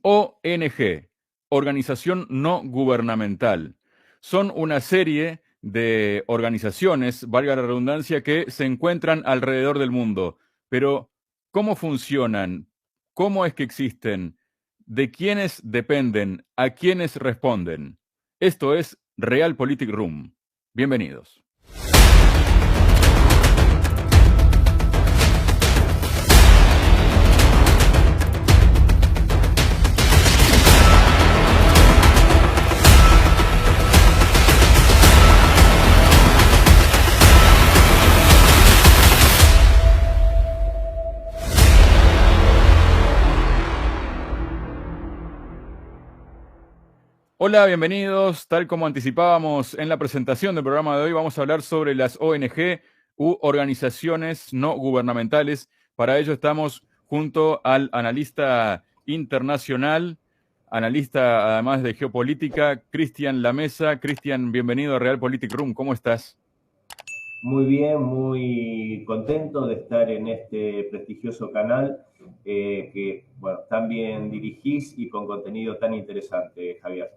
ONG, Organización No Gubernamental. Son una serie de organizaciones, valga la redundancia, que se encuentran alrededor del mundo. Pero, ¿cómo funcionan? ¿Cómo es que existen? ¿De quiénes dependen? ¿A quiénes responden? Esto es Realpolitik Room. Bienvenidos. Hola, bienvenidos. Tal como anticipábamos en la presentación del programa de hoy, vamos a hablar sobre las ONG u organizaciones no gubernamentales. Para ello estamos junto al analista internacional, analista además de geopolítica, Cristian Lamesa. Cristian, bienvenido a Realpolitik Room. ¿Cómo estás? Muy bien, muy contento de estar en este prestigioso canal que, bueno, tan bien dirigís y con contenido tan interesante, Javier.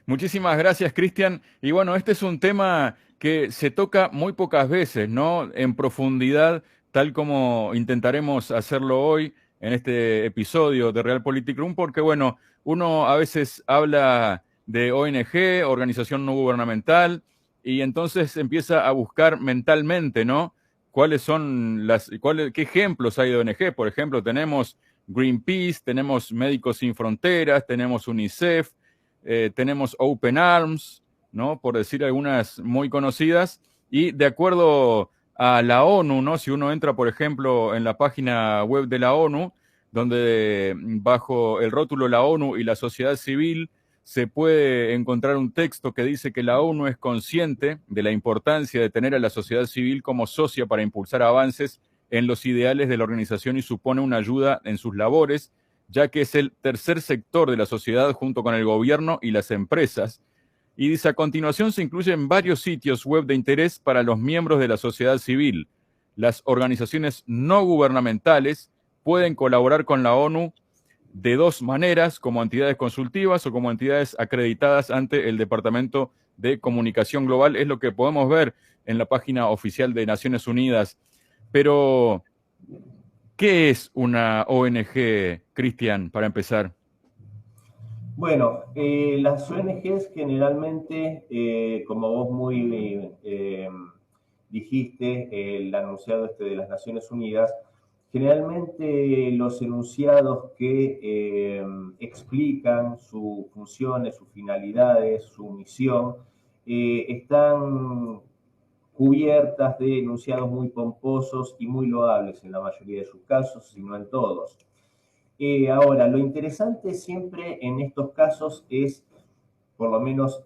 Muchísimas gracias, Cristian. Y bueno, este es un tema que se toca muy pocas veces, ¿no? En profundidad, tal como intentaremos hacerlo hoy en este episodio de Realpolitik Room, porque bueno, uno a veces habla de ONG, organización no gubernamental, y entonces empieza a buscar mentalmente, ¿no? ¿Qué ejemplos hay de ONG? Por ejemplo, tenemos Greenpeace, tenemos Médicos Sin Fronteras, tenemos UNICEF, tenemos Open Arms, ¿no? Por decir algunas muy conocidas, y de acuerdo a la ONU, ¿no? Si uno entra, por ejemplo, en la página web de la ONU, donde bajo el rótulo La ONU y la sociedad civil se puede encontrar un texto que dice que la ONU es consciente de la importancia de tener a la sociedad civil como socia para impulsar avances en los ideales de la organización y supone una ayuda en sus labores, ya que es el tercer sector de la sociedad junto con el gobierno y las empresas. Y dice, a continuación se incluyen varios sitios web de interés para los miembros de la sociedad civil. Las organizaciones no gubernamentales pueden colaborar con la ONU de dos maneras, como entidades consultivas o como entidades acreditadas ante el Departamento de Comunicación Global. Es lo que podemos ver en la página oficial de Naciones Unidas. Pero, ¿qué es una ONG, Cristian, para empezar? Bueno, las ONGs generalmente, como vos muy dijiste, el anunciado de las Naciones Unidas, generalmente los enunciados que explican sus funciones, sus finalidades, su misión, están cubiertas de enunciados muy pomposos y muy loables en la mayoría de sus casos, si no en todos. Ahora, lo interesante siempre en estos casos es, por lo menos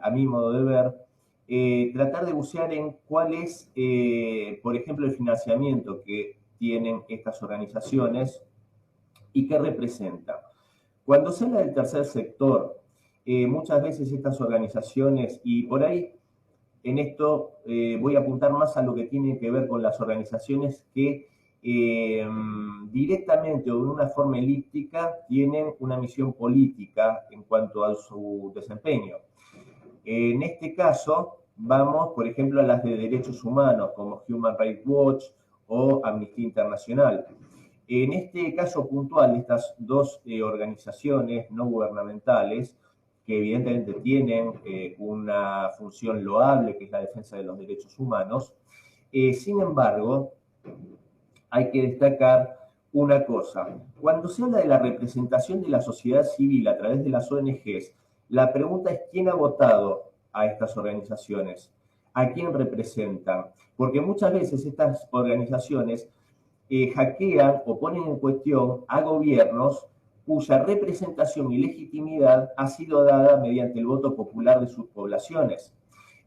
a mi modo de ver, tratar de bucear en cuál es, por ejemplo, el financiamiento que tienen estas organizaciones y qué representan. Cuando se habla del tercer sector, muchas veces estas organizaciones, y por ahí en esto voy a apuntar más a lo que tiene que ver con las organizaciones que directamente o de una forma elíptica tienen una misión política en cuanto a su desempeño. En este caso, vamos, por ejemplo, a las de derechos humanos, como Human Rights Watch o Amnistía Internacional. En este caso puntual, estas dos organizaciones no gubernamentales, que evidentemente tienen una función loable, que es la defensa de los derechos humanos, sin embargo, hay que destacar una cosa. Cuando se habla de la representación de la sociedad civil a través de las ONGs, la pregunta es quién ha votado a estas organizaciones, a quién representan, porque muchas veces estas organizaciones hackean o ponen en cuestión a gobiernos cuya representación y legitimidad ha sido dada mediante el voto popular de sus poblaciones.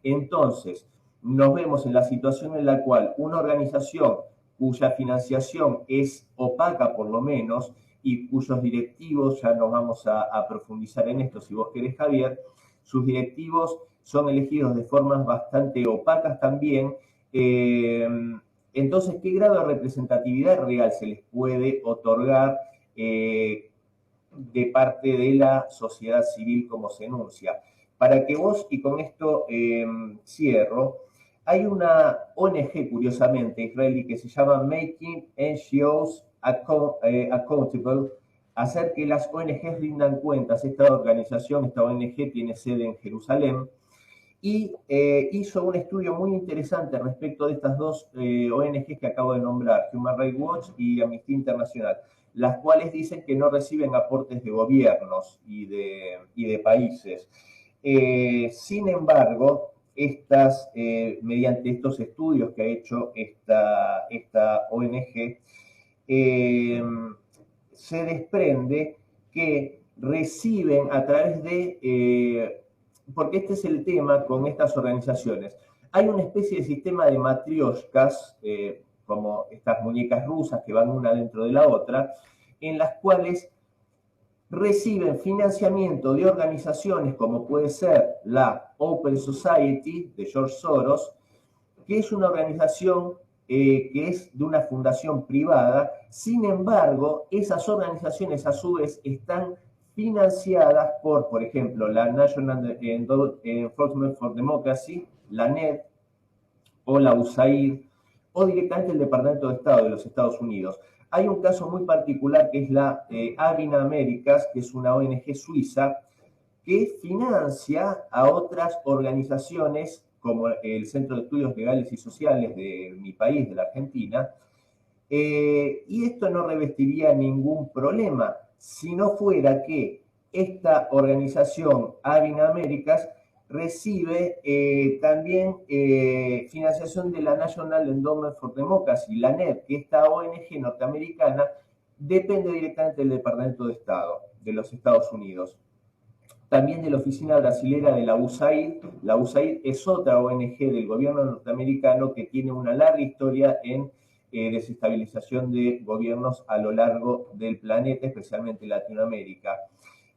Entonces, nos vemos en la situación en la cual una organización cuya financiación es opaca por lo menos y cuyos directivos, ya nos vamos a profundizar en esto si vos querés, Javier, sus directivos son elegidos de formas bastante opacas también. Entonces, ¿qué grado de representatividad real se les puede otorgar de parte de la sociedad civil, como se enuncia. Para que vos, y con esto cierro, hay una ONG, curiosamente, israelí, que se llama Making NGOs Accountable, hacer que las ONGs rindan cuentas. Esta organización, esta ONG, tiene sede en Jerusalén, y hizo un estudio muy interesante respecto de estas dos ONGs que acabo de nombrar, Human Rights Watch y Amnistía Internacional, las cuales dicen que no reciben aportes de gobiernos y de países. Sin embargo, mediante estos estudios que ha hecho esta ONG, se desprende que reciben a través de, porque este es el tema con estas organizaciones, hay una especie de sistema de matrioshkas, como estas muñecas rusas que van una dentro de la otra, en las cuales reciben financiamiento de organizaciones como puede ser la Open Society de George Soros, que es una organización que es de una fundación privada. Sin embargo, esas organizaciones a su vez están financiadas por ejemplo, la National Enforcement for Democracy, la NED, o la USAID, o directamente el Departamento de Estado de los Estados Unidos. Hay un caso muy particular que es la Avina Americas, que es una ONG suiza que financia a otras organizaciones como el Centro de Estudios Legales y Sociales de mi país, de la Argentina, y esto no revestiría ningún problema si no fuera que esta organización Avina Americas recibe también financiación de la National Endowment for Democracy, la NED, que esta ONG norteamericana depende directamente del Departamento de Estado de los Estados Unidos. También de la oficina brasilera de la USAID. La USAID es otra ONG del gobierno norteamericano que tiene una larga historia en desestabilización de gobiernos a lo largo del planeta, especialmente Latinoamérica.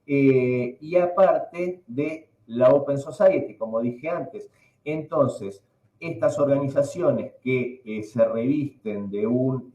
Y aparte de la Open Society, como dije antes. Entonces, estas organizaciones que se revisten de un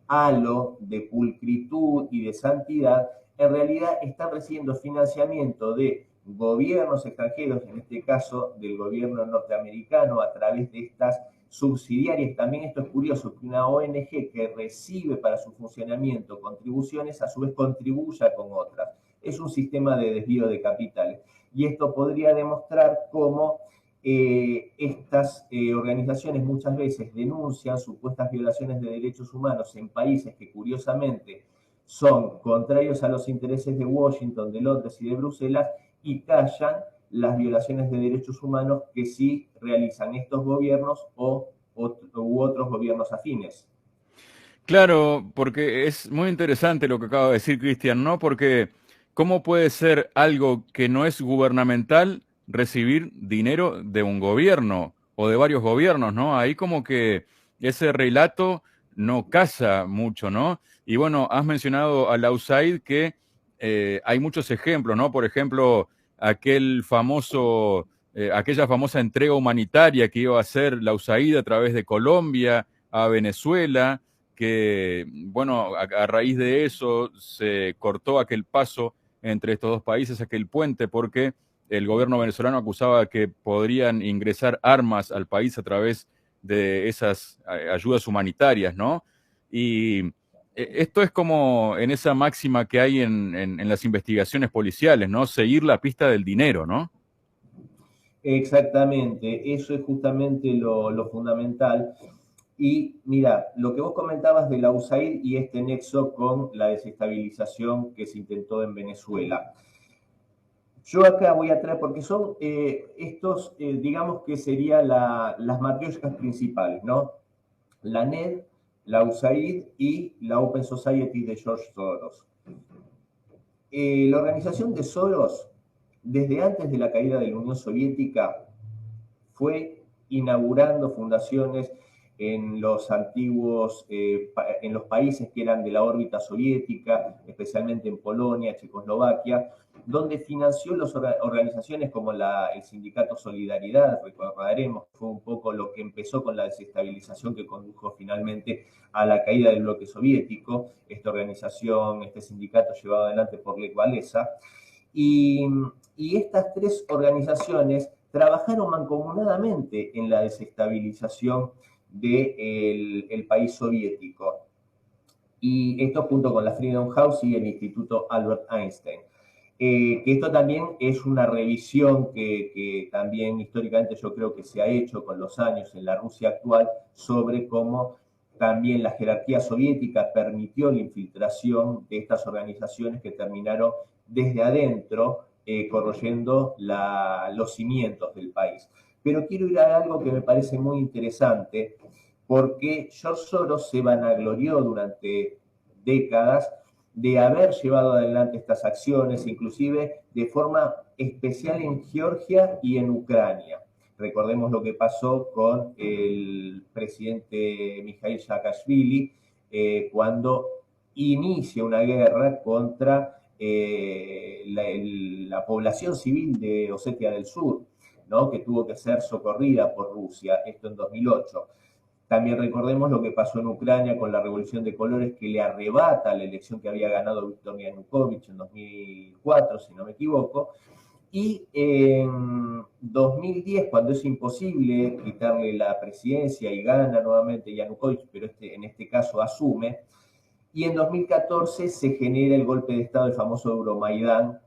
halo de pulcritud y de santidad, en realidad están recibiendo financiamiento de gobiernos extranjeros, en este caso del gobierno norteamericano, a través de estas subsidiarias. También esto es curioso, que una ONG que recibe para su funcionamiento contribuciones, a su vez contribuya con otras. Es un sistema de desvío de capitales. Y esto podría demostrar cómo estas organizaciones muchas veces denuncian supuestas violaciones de derechos humanos en países que curiosamente son contrarios a los intereses de Washington, de Londres y de Bruselas, y callan las violaciones de derechos humanos que sí realizan estos gobiernos u otros gobiernos afines. Claro, porque es muy interesante lo que acaba de decir Cristian, ¿no? Porque ¿cómo puede ser algo que no es gubernamental recibir dinero de un gobierno o de varios gobiernos, ¿no? Ahí como que ese relato no casa mucho, ¿no? Y bueno, has mencionado a la USAID que hay muchos ejemplos, ¿no? Por ejemplo, aquella famosa entrega humanitaria que iba a hacer la USAID a través de Colombia a Venezuela, que, bueno, a raíz de eso se cortó aquel paso entre estos dos países, aquel puente, porque el gobierno venezolano acusaba que podrían ingresar armas al país a través de esas ayudas humanitarias, ¿no? Y esto es como en esa máxima que hay en las investigaciones policiales, ¿no? Seguir la pista del dinero, ¿no? Exactamente, eso es justamente lo fundamental. Y mira, lo que vos comentabas de la USAID y este nexo con la desestabilización que se intentó en Venezuela. Yo acá voy a traer, porque son estos, digamos que serían las matrioscas principales, ¿no? La NED, la USAID y la Open Society de George Soros. La organización de Soros, desde antes de la caída de la Unión Soviética, fue inaugurando fundaciones en los antiguos, en los países que eran de la órbita soviética, especialmente en Polonia, Checoslovaquia, donde financió las organizaciones como el Sindicato Solidaridad, recordaremos, fue un poco lo que empezó con la desestabilización que condujo finalmente a la caída del bloque soviético, esta organización, este sindicato llevado adelante por Lech Walesa, y estas tres organizaciones trabajaron mancomunadamente en la desestabilización del país soviético. Y esto junto con la Freedom House y el Instituto Albert Einstein. Que esto también es una revisión que también históricamente yo creo que se ha hecho con los años en la Rusia actual sobre cómo también la jerarquía soviética permitió la infiltración de estas organizaciones que terminaron desde adentro corroyendo los cimientos del país. Pero quiero ir a algo que me parece muy interesante, porque George Soros se vanaglorió durante décadas de haber llevado adelante estas acciones, inclusive de forma especial en Georgia y en Ucrania. Recordemos lo que pasó con el presidente Mikhail Saakashvili cuando inicia una guerra contra la población civil de Osetia del Sur, ¿no? Que tuvo que ser socorrida por Rusia, esto en 2008. También recordemos lo que pasó en Ucrania con la Revolución de Colores, que le arrebata la elección que había ganado Viktor Yanukovych en 2004, si no me equivoco. Y en 2010, cuando es imposible quitarle la presidencia y gana nuevamente Yanukovych, pero en este caso asume, y en 2014 se genera el golpe de Estado, el famoso Euromaidán.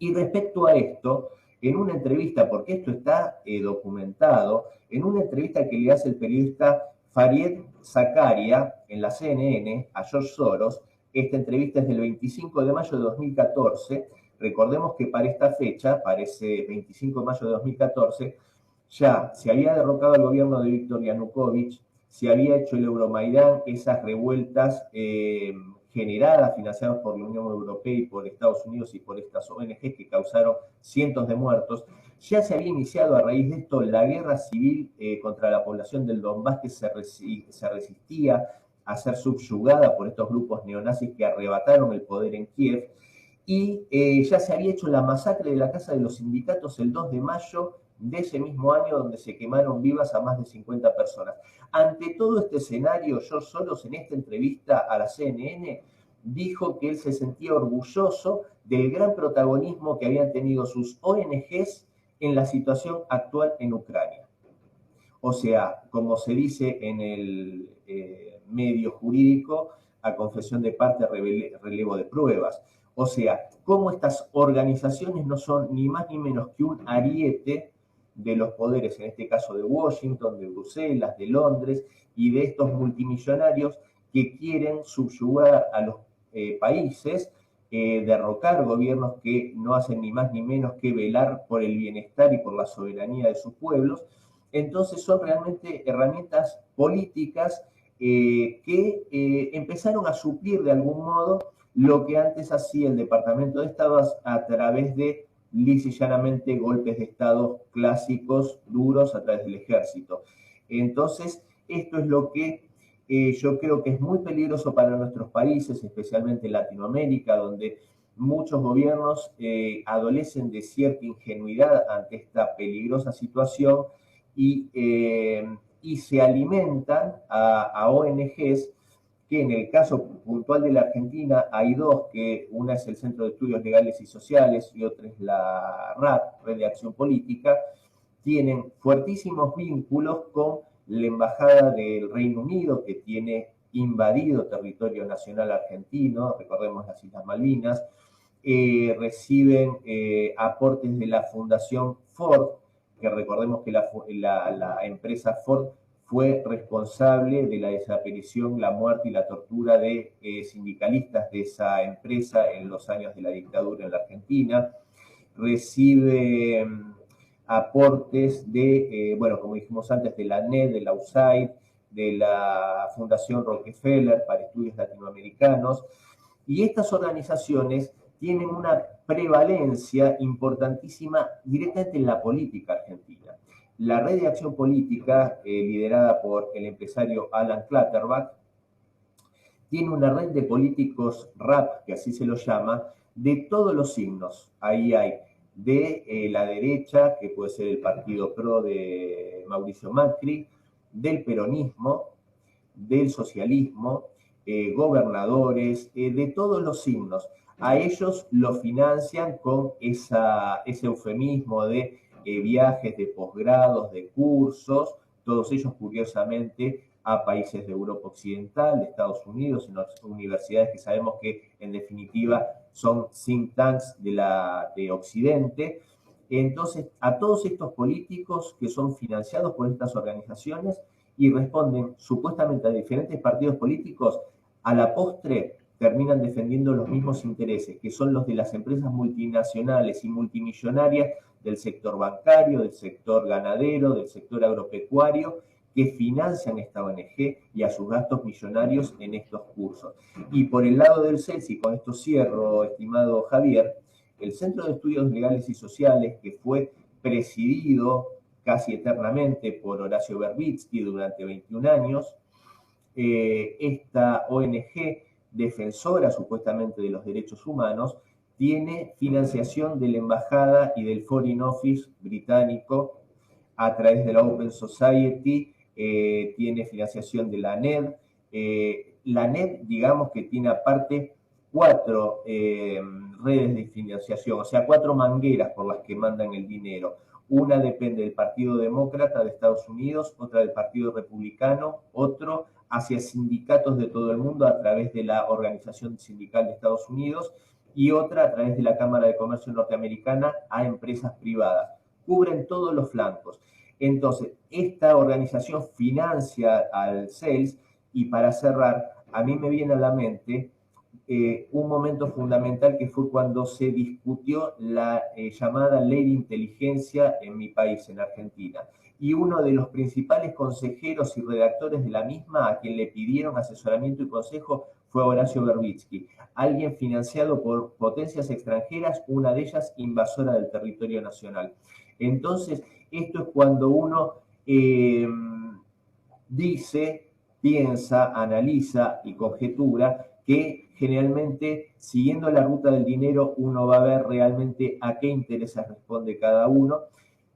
Y respecto a esto, en una entrevista, porque esto está documentado, en una entrevista que le hace el periodista Fareed Zakaria en la CNN a George Soros, esta entrevista es del 25 de mayo de 2014, recordemos que para esta fecha, para ese 25 de mayo de 2014, ya se había derrocado el gobierno de Viktor Yanukovych, se había hecho el Euromaidán, esas revueltas generadas, financiadas por la Unión Europea y por Estados Unidos y por estas ONG que causaron cientos de muertos. Ya se había iniciado a raíz de esto la guerra civil contra la población del Donbass, que se resistía a ser subyugada por estos grupos neonazis que arrebataron el poder en Kiev. Y ya se había hecho la masacre de la Casa de los Sindicatos el 2 de mayo de ese mismo año, donde se quemaron vivas a más de 50 personas. Ante todo este escenario, George Soros en esta entrevista a la CNN dijo que él se sentía orgulloso del gran protagonismo que habían tenido sus ONGs en la situación actual en Ucrania. O sea, como se dice en el medio jurídico, a confesión de parte, relevo de pruebas. O sea, cómo estas organizaciones no son ni más ni menos que un ariete de los poderes, en este caso de Washington, de Bruselas, de Londres, y de estos multimillonarios que quieren subyugar a los países, derrocar gobiernos que no hacen ni más ni menos que velar por el bienestar y por la soberanía de sus pueblos. Entonces son realmente herramientas políticas que empezaron a suplir de algún modo lo que antes hacía el Departamento de Estado a través de lisa y llanamente golpes de Estado clásicos, duros, a través del ejército. Entonces, esto es lo que yo creo que es muy peligroso para nuestros países, especialmente en Latinoamérica, donde muchos gobiernos adolecen de cierta ingenuidad ante esta peligrosa situación y se alimentan a ONGs que en el caso puntual de la Argentina hay dos, que una es el Centro de Estudios Legales y Sociales y otra es la RAP, Red de Acción Política, tienen fuertísimos vínculos con la Embajada del Reino Unido, que tiene invadido territorio nacional argentino, recordemos las Islas Malvinas, reciben aportes de la Fundación Ford, que recordemos que la empresa Ford fue responsable de la desaparición, la muerte y la tortura de sindicalistas de esa empresa en los años de la dictadura en la Argentina. Recibe aportes de, bueno, como dijimos antes, de la NED, de la USAID, de la Fundación Rockefeller para Estudios Latinoamericanos. Y estas organizaciones tienen una prevalencia importantísima directamente en la política argentina. La Red de Acción Política, liderada por el empresario Alan Clutterbuck, tiene una red de políticos RAP, que así se lo llama, de todos los signos. Ahí hay de la derecha, que puede ser el partido PRO de Mauricio Macri, del peronismo, del socialismo, gobernadores, de todos los signos. A ellos lo financian con ese eufemismo de viajes de posgrados, de cursos, todos ellos curiosamente a países de Europa Occidental, de Estados Unidos, en las universidades que sabemos que en definitiva son think tanks de Occidente. Entonces, a todos estos políticos que son financiados por estas organizaciones y responden supuestamente a diferentes partidos políticos, a la postre terminan defendiendo los mismos intereses, que son los de las empresas multinacionales y multimillonarias del sector bancario, del sector ganadero, del sector agropecuario, que financian esta ONG y a sus gastos millonarios en estos cursos. Y por el lado del CELS, y con esto cierro, estimado Javier, el Centro de Estudios Legales y Sociales, que fue presidido casi eternamente por Horacio Verbitsky durante 21 años, esta ONG defensora supuestamente de los derechos humanos, tiene financiación de la Embajada y del Foreign Office británico a través de la Open Society, tiene financiación de la NED. La NED, digamos que tiene aparte 4 redes de financiación, o sea, 4 mangueras por las que mandan el dinero. Una depende del Partido Demócrata de Estados Unidos, otra del Partido Republicano, otro hacia sindicatos de todo el mundo a través de la Organización Sindical de Estados Unidos y otra a través de la Cámara de Comercio Norteamericana a empresas privadas. Cubren todos los flancos. Entonces, esta organización financia al CELS y para cerrar, a mí me viene a la mente un momento fundamental que fue cuando se discutió la llamada ley de inteligencia en mi país, en Argentina. Y uno de los principales consejeros y redactores de la misma, a quien le pidieron asesoramiento y consejo, fue Horacio Verbitsky, alguien financiado por potencias extranjeras, una de ellas invasora del territorio nacional. Entonces, esto es cuando uno dice, piensa, analiza y conjetura que generalmente, siguiendo la ruta del dinero, uno va a ver realmente a qué intereses responde cada uno.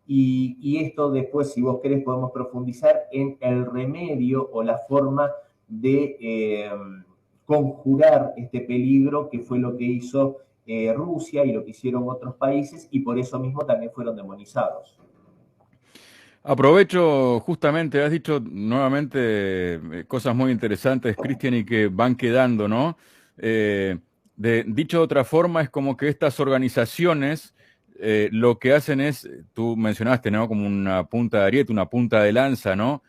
Y esto después, si vos querés, podemos profundizar en el remedio o la forma de conjurar este peligro, que fue lo que hizo Rusia y lo que hicieron otros países, y por eso mismo también fueron demonizados. Aprovecho justamente, has dicho nuevamente cosas muy interesantes, Cristian, y que van quedando, ¿no? Dicho de otra forma, es como que estas organizaciones lo que hacen es, tú mencionaste, ¿no? Como una punta de ariete, una punta de lanza, ¿no?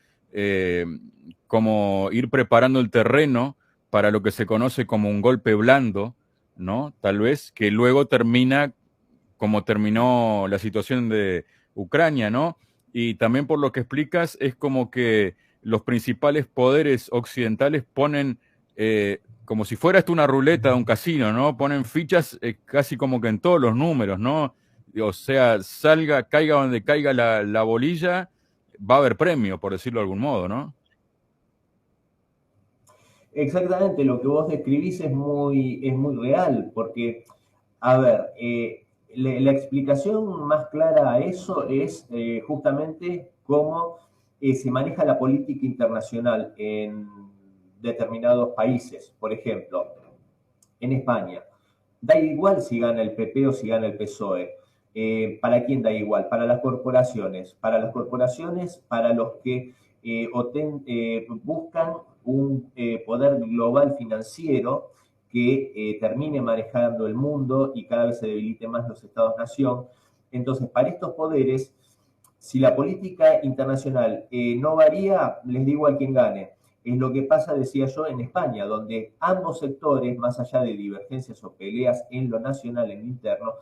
Como ir preparando el terreno para lo que se conoce como un golpe blando, ¿no? Tal vez, que luego termina como terminó la situación de Ucrania, ¿no? Y también por lo que explicas, es como que los principales poderes occidentales ponen, como si fuera esto una ruleta de un casino, ¿no? Ponen fichas casi como que en todos los números, ¿no? O sea, caiga donde caiga la bolilla, va a haber premio, por decirlo de algún modo, ¿no? Exactamente, lo que vos describís es muy real, porque, a ver, la explicación más clara a eso es justamente cómo se maneja la política internacional en determinados países. Por ejemplo, en España, da igual si gana el PP o si gana el PSOE. ¿Para quién da igual? Para las corporaciones. Para las corporaciones, para los que buscan un poder global financiero que termine manejando el mundo y cada vez se debilite más los estados-nación. Entonces, para estos poderes, si la política internacional no varía, les da igual quién gane. Es lo que pasa, decía yo, en España, donde ambos sectores, más allá de divergencias o peleas en lo nacional, en lo interno,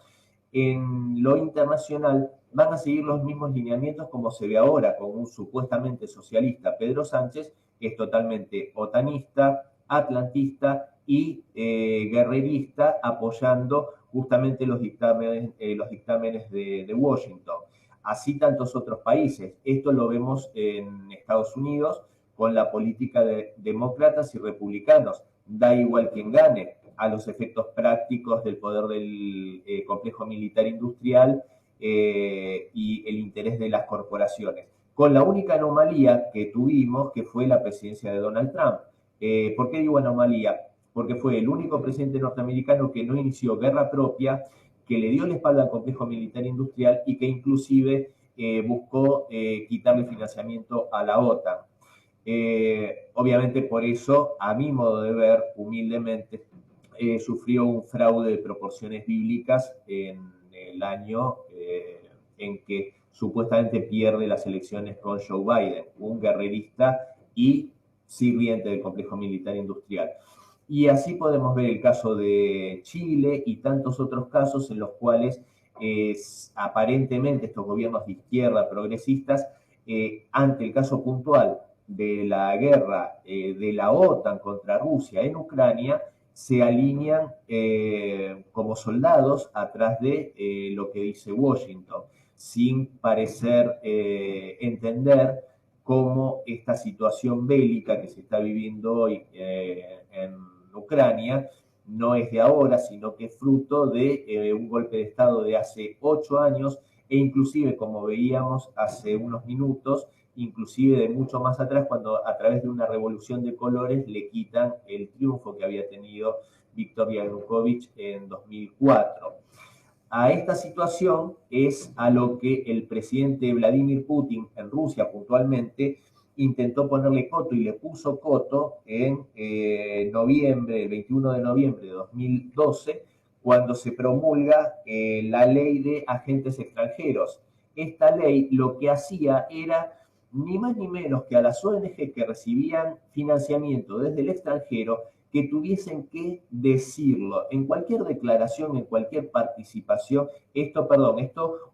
en lo internacional van a seguir los mismos lineamientos como se ve ahora con un supuestamente socialista Pedro Sánchez, que es totalmente otanista, atlantista y guerrerista, apoyando justamente los dictámenes de Washington. Así tantos otros países. Esto lo vemos en Estados Unidos con la política de demócratas y republicanos. da igual quien gane, a los efectos prácticos del poder del complejo militar industrial y el interés de las corporaciones. Con la única anomalía que tuvimos, que fue la presidencia de Donald Trump. ¿Por qué digo anomalía? Porque fue el único presidente norteamericano que no inició guerra propia, que le dio la espalda al complejo militar industrial y que inclusive buscó quitarle financiamiento a la OTAN. Obviamente por eso, a mi modo de ver, humildemente, sufrió un fraude de proporciones bíblicas en el año en que supuestamente pierde las elecciones con Joe Biden, un guerrerista y sirviente del complejo militar industrial. Y así podemos ver el caso de Chile y tantos otros casos en los cuales aparentemente estos gobiernos de izquierda progresistas, ante el caso puntual de la guerra de la OTAN contra Rusia en Ucrania, se alinean como soldados atrás de lo que dice Washington, sin parecer entender cómo esta situación bélica que se está viviendo hoy en Ucrania no es de ahora, sino que es fruto de un golpe de Estado de hace 8 años e inclusive, como veíamos hace unos minutos, inclusive de mucho más atrás, cuando a través de una revolución de colores le quitan el triunfo que había tenido Viktor Yanukovych en 2004. A esta situación es a lo que el presidente Vladimir Putin en Rusia puntualmente intentó ponerle coto y le puso coto en noviembre, el 21 de noviembre de 2012, cuando se promulga la ley de agentes extranjeros. Esta ley lo que hacía era ni más ni menos que a las ONG que recibían financiamiento desde el extranjero, que tuviesen que decirlo en cualquier declaración, en cualquier participación, esto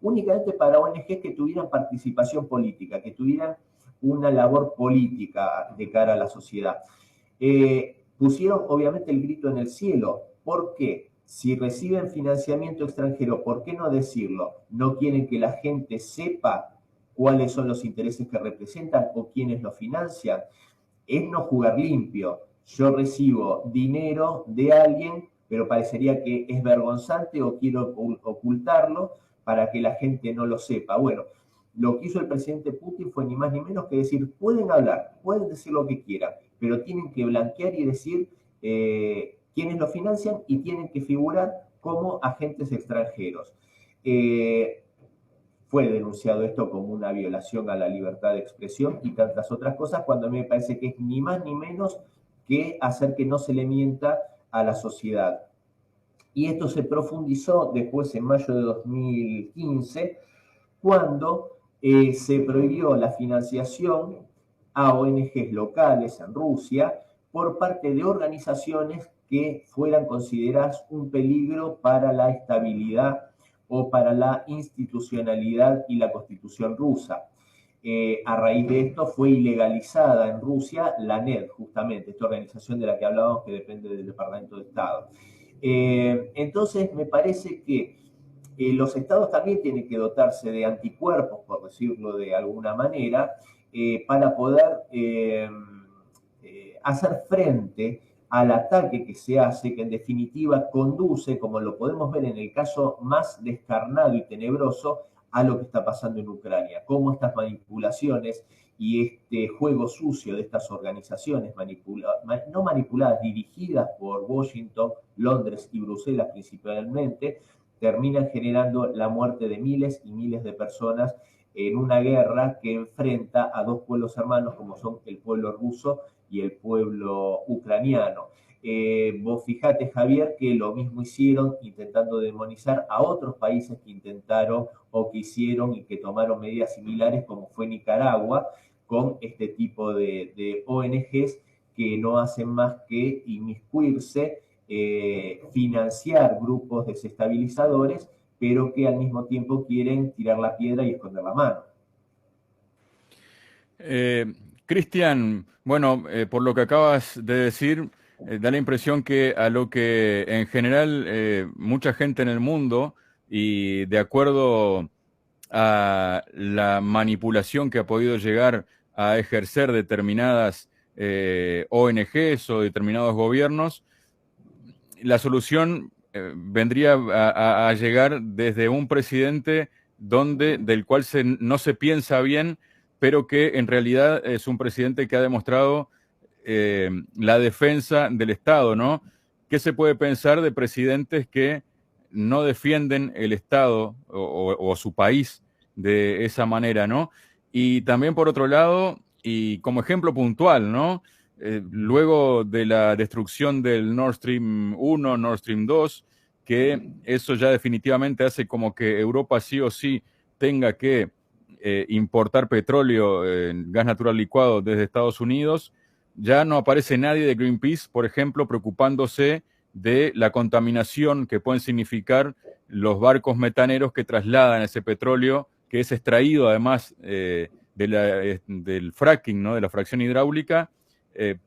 únicamente para ONGs que tuvieran participación política, que tuvieran una labor política de cara a la sociedad. Pusieron obviamente el grito en el cielo. ¿Por qué? Si reciben financiamiento extranjero, ¿por qué no decirlo? ¿No quieren que la gente sepa cuáles son los intereses que representan o quiénes lo financian? Es no jugar limpio. Yo recibo dinero de alguien, pero parecería que es vergonzante o quiero ocultarlo para que la gente no lo sepa. Bueno, lo que hizo el presidente Putin fue ni más ni menos que decir, pueden hablar, pueden decir lo que quieran, pero tienen que blanquear y decir quiénes lo financian y tienen que figurar como agentes extranjeros. Fue denunciado esto como una violación a la libertad de expresión y tantas otras cosas, cuando a mí me parece que es ni más ni menos que hacer que no se le mienta a la sociedad. Y esto se profundizó después en mayo de 2015, cuando se prohibió la financiación a ONGs locales en Rusia por parte de organizaciones que fueran consideradas un peligro para la estabilidad o para la institucionalidad y la constitución rusa. A raíz de esto fue ilegalizada en Rusia la NED, justamente, esta organización de la que hablábamos que depende del Departamento de Estado. Entonces, me parece que los estados también tienen que dotarse de anticuerpos, por decirlo de alguna manera, para poder hacer frente al ataque que se hace, que en definitiva conduce, como lo podemos ver en el caso más descarnado y tenebroso, a lo que está pasando en Ucrania, cómo estas manipulaciones y este juego sucio de estas organizaciones no manipuladas, dirigidas por Washington, Londres y Bruselas principalmente, terminan generando la muerte de miles y miles de personas en una guerra que enfrenta a dos pueblos hermanos como son el pueblo ruso y el pueblo ucraniano. Vos fijate, Javier, que lo mismo hicieron intentando demonizar a otros países que intentaron o que hicieron y que tomaron medidas similares, como fue Nicaragua, con este tipo de ONGs que no hacen más que inmiscuirse, financiar grupos desestabilizadores, pero que al mismo tiempo quieren tirar la piedra y esconder la mano. Cristian, bueno, por lo que acabas de decir, da la impresión que a lo que en general mucha gente en el mundo, y de acuerdo a la manipulación que ha podido llegar a ejercer determinadas ONGs o determinados gobiernos, la solución vendría a llegar desde un presidente del cual no se piensa bien, pero que en realidad es un presidente que ha demostrado la defensa del Estado, ¿no? ¿Qué se puede pensar de presidentes que no defienden el Estado o su país de esa manera, ¿no? Y también por otro lado, y como ejemplo puntual, ¿no? Luego de la destrucción del Nord Stream 1, Nord Stream 2, que eso ya definitivamente hace como que Europa sí o sí tenga que importar petróleo, gas natural licuado desde Estados Unidos, ya no aparece nadie de Greenpeace, por ejemplo, preocupándose de la contaminación que pueden significar los barcos metaneros que trasladan ese petróleo, que es extraído además del fracking, ¿no? De la fracción hidráulica,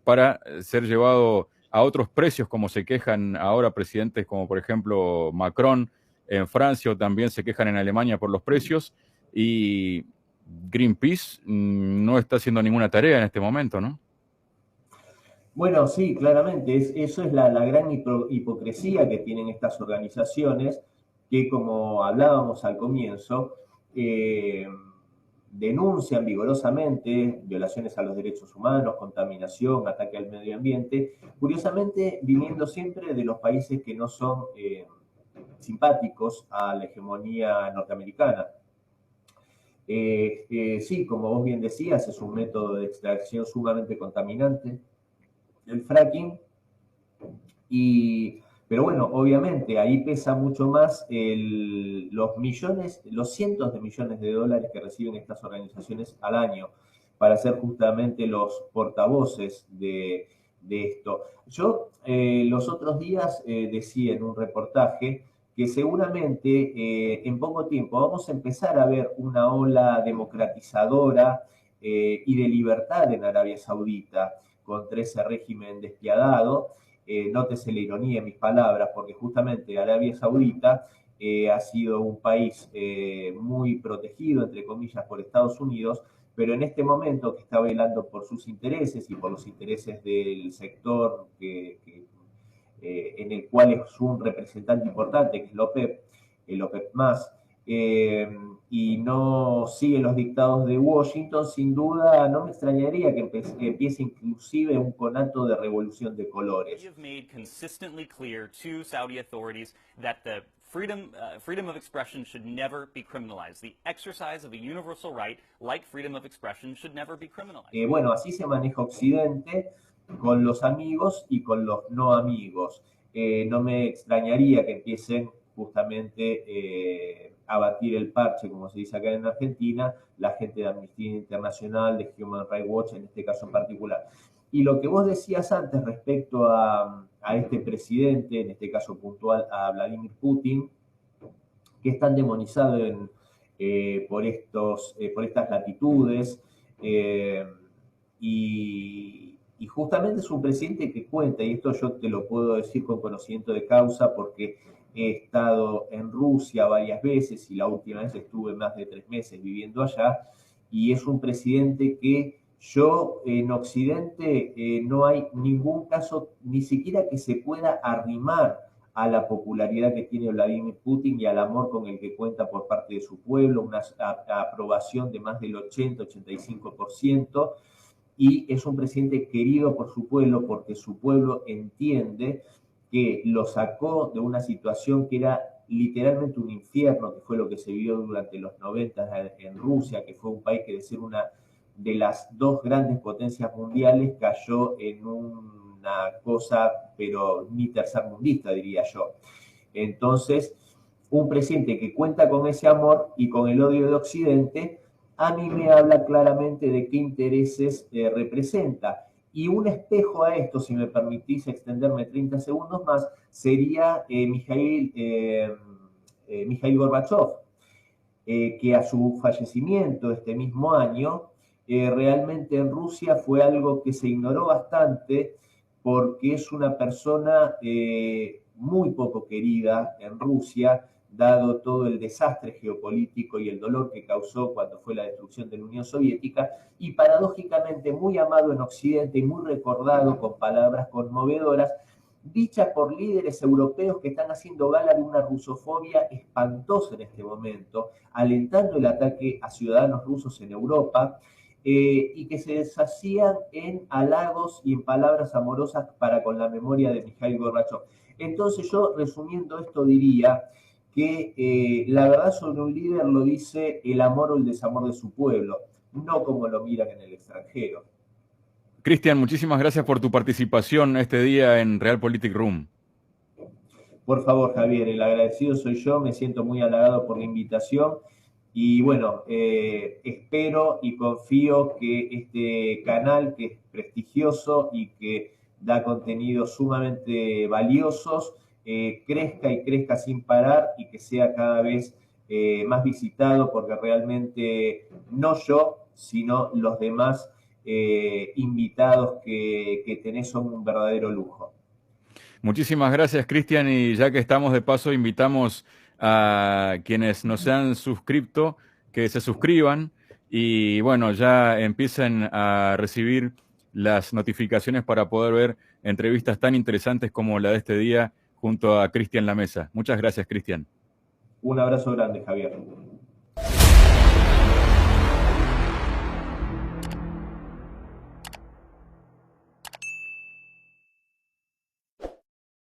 para ser llevado a otros precios, como se quejan ahora presidentes como por ejemplo Macron en Francia, o también se quejan en Alemania por los precios, y Greenpeace no está haciendo ninguna tarea en este momento, ¿no? Bueno, sí, claramente, eso es la gran hipocresía que tienen estas organizaciones que, como hablábamos al comienzo, denuncian vigorosamente violaciones a los derechos humanos, contaminación, ataque al medio ambiente, curiosamente viniendo siempre de los países que no son simpáticos a la hegemonía norteamericana. Sí, como vos bien decías, es un método de extracción sumamente contaminante, el fracking, pero bueno, obviamente ahí pesa mucho más los cientos de millones de dólares que reciben estas organizaciones al año para ser justamente los portavoces de esto. Yo los otros días decía en un reportaje que seguramente en poco tiempo vamos a empezar a ver una ola democratizadora y de libertad en Arabia Saudita contra ese régimen despiadado. Nótese la ironía en mis palabras, porque justamente Arabia Saudita ha sido un país muy protegido, entre comillas, por Estados Unidos, pero en este momento que está velando por sus intereses y por los intereses del sector en el cual es un representante importante, que es el OPEP más, y no sigue los dictados de Washington, sin duda no me extrañaría que empiece inclusive un conato de revolución de colores. Freedom of expression should never be criminalized. The exercise of a universal right, like freedom of expression, should never be criminalized. Bueno, así se maneja Occidente con los amigos y con los no amigos. No me extrañaría que empiecen justamente a batir el parche, como se dice acá en Argentina, la gente de Amnistía Internacional, de Human Rights Watch, en este caso en particular. Y lo que vos decías antes respecto a este presidente, en este caso puntual a Vladimir Putin, que es tan demonizado por estas latitudes, y justamente es un presidente que cuenta, y esto yo te lo puedo decir con conocimiento de causa porque he estado en Rusia varias veces y la última vez estuve más de 3 meses viviendo allá, y es un presidente que yo en Occidente no hay ningún caso, ni siquiera que se pueda arrimar a la popularidad que tiene Vladimir Putin y al amor con el que cuenta por parte de su pueblo, una aprobación de más del 80-85%, y es un presidente querido por su pueblo porque su pueblo entiende que lo sacó de una situación que era literalmente un infierno, que fue lo que se vivió durante los 90 en Rusia, que fue un país que de ser una de las 2 grandes potencias mundiales cayó en una cosa, pero ni tercermundista, diría yo. Entonces, un presidente que cuenta con ese amor y con el odio de Occidente, a mí me habla claramente de qué intereses representa. Y un espejo a esto, si me permitís extenderme 30 segundos más, sería Mikhail Gorbachev, que a su fallecimiento este mismo año, realmente en Rusia fue algo que se ignoró bastante porque es una persona muy poco querida en Rusia, dado todo el desastre geopolítico y el dolor que causó cuando fue la destrucción de la Unión Soviética, y paradójicamente muy amado en Occidente y muy recordado con palabras conmovedoras, dicha por líderes europeos que están haciendo gala de una rusofobia espantosa en este momento, alentando el ataque a ciudadanos rusos en Europa, y que se deshacían en halagos y en palabras amorosas para con la memoria de Mikhail Gorbachev. Entonces yo, resumiendo esto, diría que la verdad sobre un líder lo dice el amor o el desamor de su pueblo, no como lo miran en el extranjero. Cristian, muchísimas gracias por tu participación este día en Realpolitik Room. Por favor, Javier, el agradecido soy yo, me siento muy halagado por la invitación y bueno, espero y confío que este canal, que es prestigioso y que da contenidos sumamente valiosos, crezca y crezca sin parar y que sea cada vez más visitado, porque realmente no yo, sino los demás invitados que tenés son un verdadero lujo. Muchísimas gracias, Cristian, y ya que estamos de paso, invitamos a quienes no se han suscrito que se suscriban y bueno, ya empiecen a recibir las notificaciones para poder ver entrevistas tan interesantes como la de este día junto a Cristian La Mesa. Muchas gracias, Cristian. Un abrazo grande, Javier.